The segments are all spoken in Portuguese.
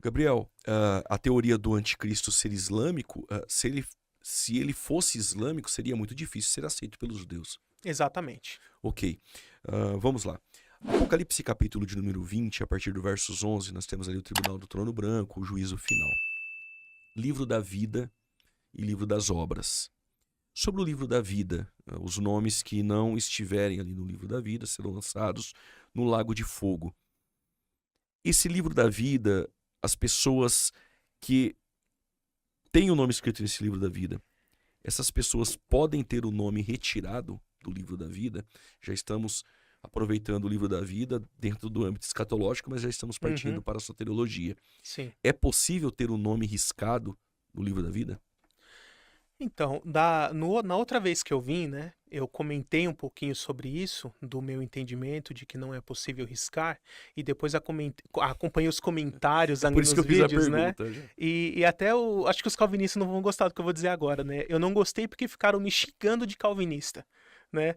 Gabriel, a teoria do anticristo ser islâmico, se ele fosse islâmico, seria muito difícil ser aceito pelos judeus. Exatamente. Ok, vamos lá. Apocalipse capítulo de número 20, a partir do versos 11, nós temos ali o tribunal do trono branco, o juízo final. Livro da vida e livro das obras. Sobre o livro da vida, os nomes que não estiverem ali no livro da vida serão lançados no lago de fogo. Esse livro da vida, as pessoas que têm o nome escrito nesse livro da vida, essas pessoas podem ter o nome retirado do livro da vida. Já estamos aproveitando o livro da vida dentro do âmbito escatológico, mas já estamos partindo para a soteriologia. Sim. É possível ter o nome riscado no livro da vida? Então, na outra vez que eu vim, né, eu comentei um pouquinho sobre isso, do meu entendimento de que não é possível riscar, e depois acompanhei os comentários ali Por isso nos que eu fiz a vídeos, né? pergunta. Já. E até acho que os calvinistas não vão gostar do que eu vou dizer agora, né? Eu não gostei porque ficaram me xingando de calvinista, né?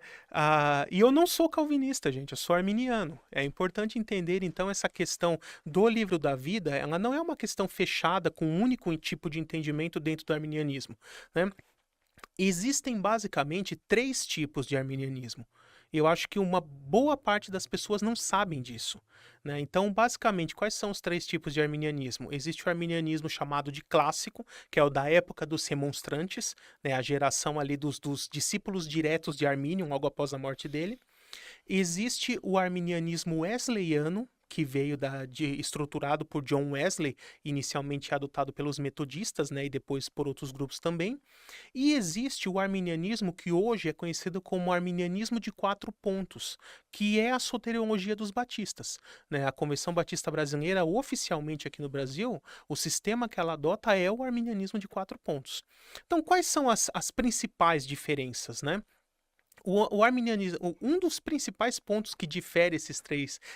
E eu não sou calvinista, gente, eu sou arminiano. É importante entender, então, essa questão do livro da vida, ela não é uma questão fechada com um único tipo de entendimento dentro do arminianismo, né? Existem basicamente três tipos de arminianismo. E eu acho que uma boa parte das pessoas não sabem disso, né? Então, basicamente, quais são os três tipos de arminianismo? Existe o arminianismo chamado de clássico, que é o da época dos remonstrantes, né? A geração ali dos discípulos diretos de Armínio, logo após a morte dele. Existe o arminianismo wesleyano, que veio estruturado por John Wesley, inicialmente adotado pelos metodistas, né, e depois por outros grupos também. E existe o arminianismo que hoje é conhecido como arminianismo de 4 pontos, que é a soteriologia dos batistas, né? A Convenção Batista Brasileira, oficialmente aqui no Brasil, o sistema que ela adota é o arminianismo de 4 pontos. Então, quais são as principais diferenças, né? O arminianismo, um dos principais pontos que difere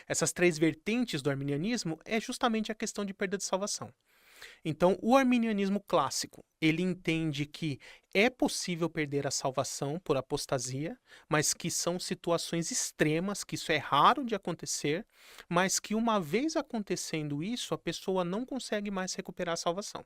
essas três vertentes do arminianismo é justamente a questão de perda de salvação. Então, o arminianismo clássico, ele entende que é possível perder a salvação por apostasia, mas que são situações extremas, que isso é raro de acontecer, mas que uma vez acontecendo isso, a pessoa não consegue mais recuperar a salvação.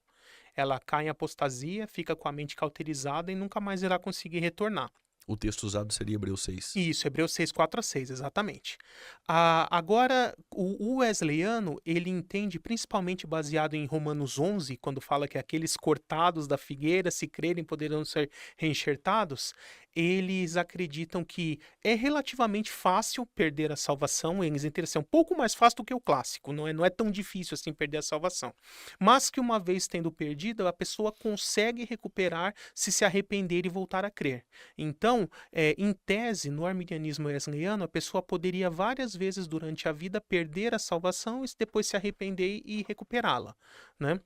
Ela cai em apostasia, fica com a mente cauterizada e nunca mais irá conseguir retornar. O texto usado seria Hebreus 6. Isso, Hebreus 6, 4 a 6, exatamente. Agora, o wesleyano, ele entende, principalmente baseado em Romanos 11, quando fala que aqueles cortados da figueira, se crerem, poderão ser reenxertados. Eles acreditam que é relativamente fácil perder a salvação, eles entendem assim, é um pouco mais fácil do que o clássico, não é tão difícil assim perder a salvação. Mas que uma vez tendo perdido, a pessoa consegue recuperar se arrepender e voltar a crer. Então, em tese, no arminianismo wesleyano, a pessoa poderia várias vezes durante a vida perder a salvação e depois se arrepender e recuperá-la, né?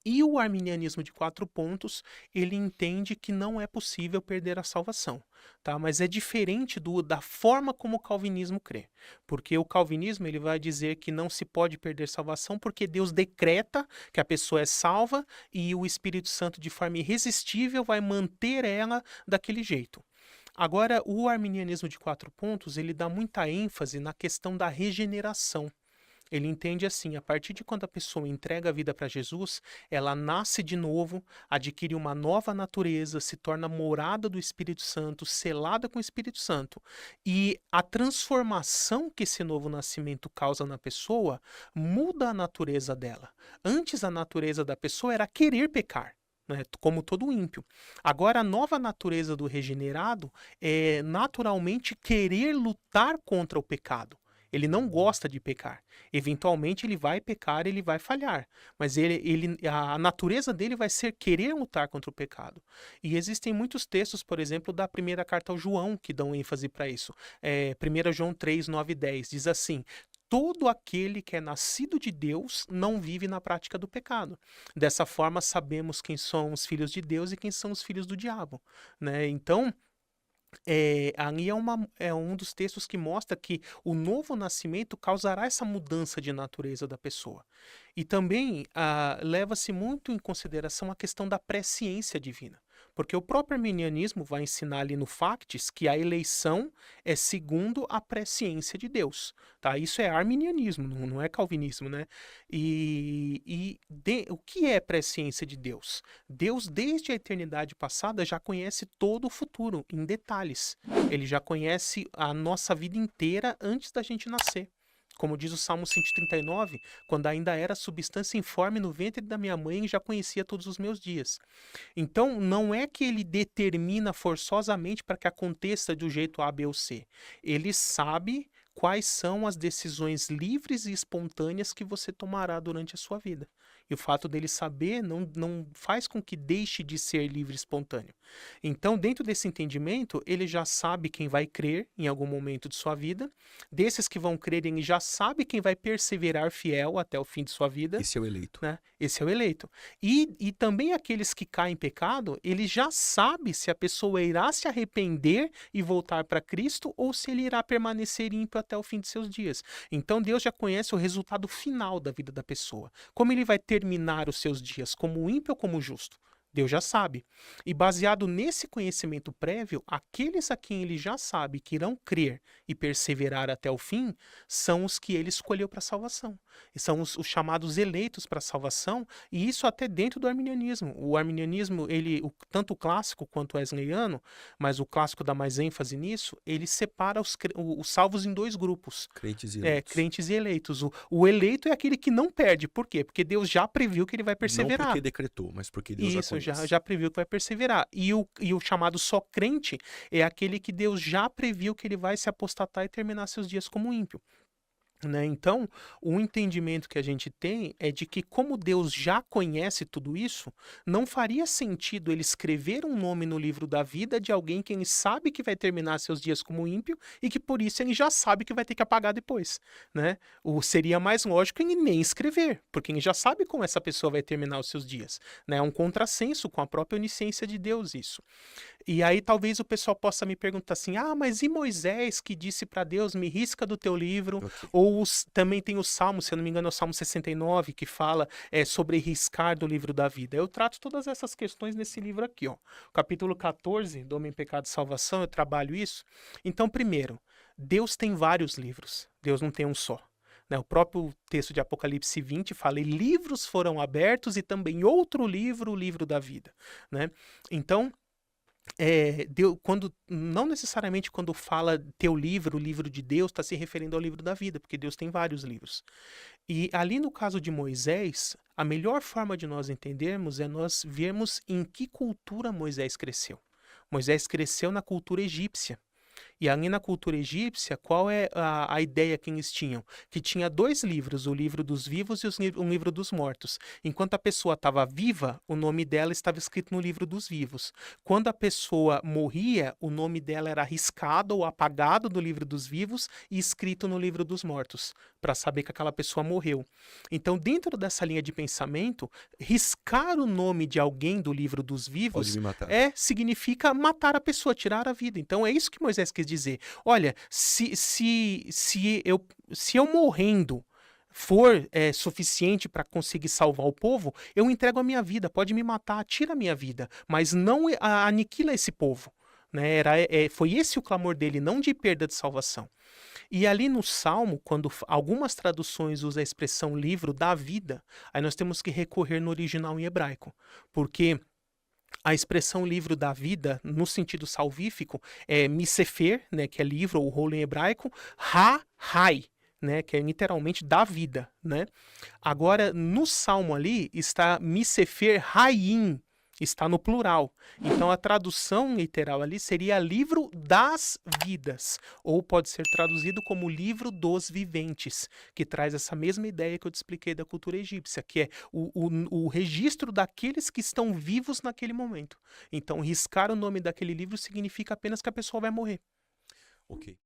E o arminianismo de 4 pontos, ele entende que não é possível perder a salvação, tá? Mas é diferente da forma como o calvinismo crê. Porque o calvinismo, ele vai dizer que não se pode perder salvação porque Deus decreta que a pessoa é salva e o Espírito Santo, de forma irresistível, vai manter ela daquele jeito. Agora, o arminianismo de 4 pontos, ele dá muita ênfase na questão da regeneração. Ele entende assim, a partir de quando a pessoa entrega a vida para Jesus, ela nasce de novo, adquire uma nova natureza, se torna morada do Espírito Santo, selada com o Espírito Santo. E a transformação que esse novo nascimento causa na pessoa muda a natureza dela. Antes, a natureza da pessoa era querer pecar, né, como todo ímpio. Agora, a nova natureza do regenerado é naturalmente querer lutar contra o pecado. Ele não gosta de pecar. Eventualmente ele vai pecar, ele vai falhar. Mas a natureza dele vai ser querer lutar contra o pecado. E existem muitos textos, por exemplo, da primeira carta ao João, que dão ênfase para isso. 1 João 3, 9 e 10 diz assim: todo aquele que é nascido de Deus não vive na prática do pecado. Dessa forma, sabemos quem são os filhos de Deus e quem são os filhos do diabo, né? Então, ali é um dos textos que mostra que o novo nascimento causará essa mudança de natureza da pessoa. E também leva-se muito em consideração a questão da presciência divina. Porque o próprio arminianismo vai ensinar ali no Factis que a eleição é segundo a presciência de Deus, tá? Isso é arminianismo, não é calvinismo, né? O que é presciência de Deus? Deus, desde a eternidade passada, já conhece todo o futuro, em detalhes. Ele já conhece a nossa vida inteira antes da gente nascer. Como diz o Salmo 139, quando ainda era substância informe no ventre da minha mãe, já conhecia todos os meus dias. Então, não é que ele determina forçosamente para que aconteça do jeito A, B ou C. Ele sabe quais são as decisões livres e espontâneas que você tomará durante a sua vida. E o fato dele saber não faz com que deixe de ser livre e espontâneo. Então, dentro desse entendimento, ele já sabe quem vai crer em algum momento de sua vida. Desses que vão crer, ele já sabe quem vai perseverar fiel até o fim de sua vida. Esse é o eleito. Né? Esse é o eleito. E também aqueles que caem em pecado, ele já sabe se a pessoa irá se arrepender e voltar para Cristo ou se ele irá permanecer ímpio até o fim de seus dias. Então Deus já conhece o resultado final da vida da pessoa. Como ele vai terminar os seus dias, como ímpio ou como justo? Deus já sabe. E baseado nesse conhecimento prévio, aqueles a quem ele já sabe que irão crer e perseverar até o fim, são os que ele escolheu para a salvação. E são os chamados eleitos para a salvação, e isso até dentro do arminianismo. O arminianismo, tanto o clássico quanto o wesleyano, mas o clássico dá mais ênfase nisso, ele separa os salvos em dois grupos. Crentes e eleitos. Crentes e eleitos. O eleito é aquele que não perde. Por quê? Porque Deus já previu que ele vai perseverar. Não porque decretou, mas porque Deus Isso, já conhece. já previu que vai perseverar. E o chamado só crente é aquele que Deus já previu que ele vai se apostatar e terminar seus dias como ímpio. Né? Então, o entendimento que a gente tem é de que, como Deus já conhece tudo isso, não faria sentido ele escrever um nome no livro da vida de alguém que ele sabe que vai terminar seus dias como ímpio e que por isso ele já sabe que vai ter que apagar depois. Né? Seria mais lógico ele nem escrever, porque ele já sabe como essa pessoa vai terminar os seus dias. Né? É um contrassenso com a própria onisciência de Deus isso. E aí talvez o pessoal possa me perguntar assim, mas e Moisés que disse para Deus, me risca do teu livro? Okay. Ou também tem o Salmo, se eu não me engano é o Salmo 69, que fala sobre riscar do livro da vida. Eu trato todas essas questões nesse livro aqui, ó. Capítulo 14, do Homem, Pecado e Salvação, eu trabalho isso. Então, primeiro, Deus tem vários livros, Deus não tem um só. O próprio texto de Apocalipse 20 fala, e livros foram abertos e também outro livro, o livro da vida. Né? Então, Deus, não necessariamente quando fala teu livro, o livro de Deus, está se referindo ao livro da vida, porque Deus tem vários livros. E ali no caso de Moisés, a melhor forma de nós entendermos é nós vermos em que cultura Moisés cresceu. Moisés cresceu na cultura egípcia. E ali na cultura egípcia, qual é a ideia que eles tinham? Que tinha dois livros, o livro dos vivos e o livro dos mortos. Enquanto a pessoa estava viva, o nome dela estava escrito no livro dos vivos. Quando a pessoa morria, o nome dela era riscado ou apagado do livro dos vivos e escrito no livro dos mortos, para saber que aquela pessoa morreu. Então, dentro dessa linha de pensamento, riscar o nome de alguém do livro dos vivos significa matar a pessoa, tirar a vida. Então, é isso que Moisés quis dizer. Olha, se eu morrendo for suficiente para conseguir salvar o povo, eu entrego a minha vida, pode me matar, tira a minha vida, mas não aniquila esse povo. Né? Foi esse o clamor dele, não de perda de salvação. E ali no Salmo, quando algumas traduções usam a expressão livro da vida, aí nós temos que recorrer no original em hebraico, porque a expressão livro da vida, no sentido salvífico, é misefer, né, que é livro ou rolo em hebraico, ha-hai, né, que é literalmente da vida. Né? Agora, no Salmo ali, está misefer haim, está no plural. Então, a tradução literal ali seria livro das vidas, ou pode ser traduzido como livro dos viventes, que traz essa mesma ideia que eu te expliquei da cultura egípcia, que é o registro daqueles que estão vivos naquele momento. Então, riscar o nome daquele livro significa apenas que a pessoa vai morrer. Ok.